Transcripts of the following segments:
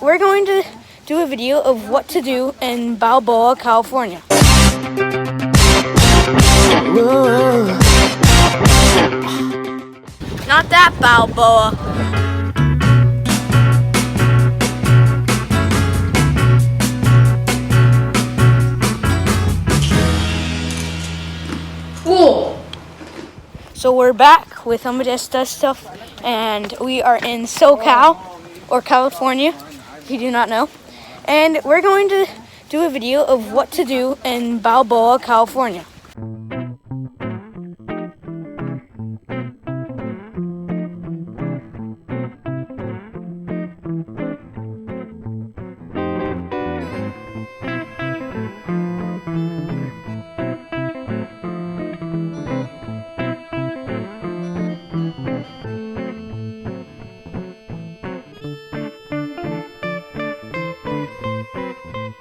we're going to do a video of what to do in Balboa, California. Not that Balboa. Cool. So we're back with Amadeus Does Stuff, and we are in SoCal, or California, if you do not know. And we're going to do a video of what to do in Balboa, California.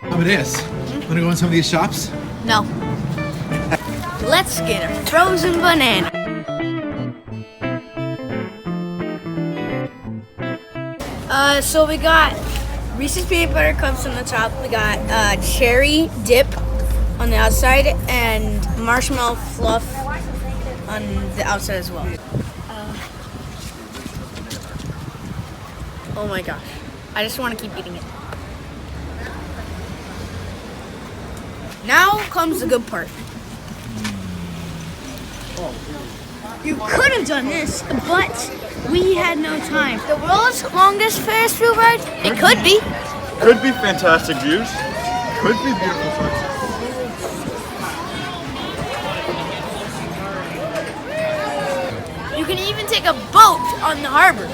Amadeus, wanna go in some of these shops? No. Let's get a frozen banana. So we got Reese's peanut butter cups on the top. We got cherry dip on the outside and marshmallow fluff on the outside as well. Oh my gosh. I just want to keep eating it. Now comes the good part. You could have done this, but we had no time. The world's longest Ferris wheel ride? It could be. Could be fantastic views. Could be beautiful sunsets. You can even take a boat on the harbor.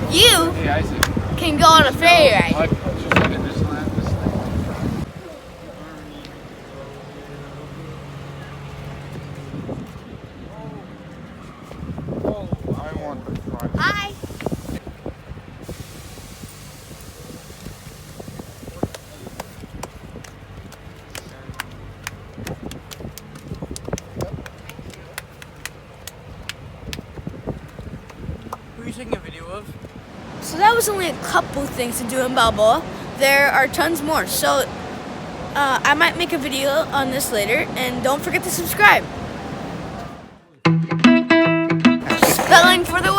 You can go on a ferry ride. Hi. Who are you taking a video of? So that was only a couple things to do in Balboa. There are tons more. So I might make a video on this later, and don't forget to subscribe. Spelling for the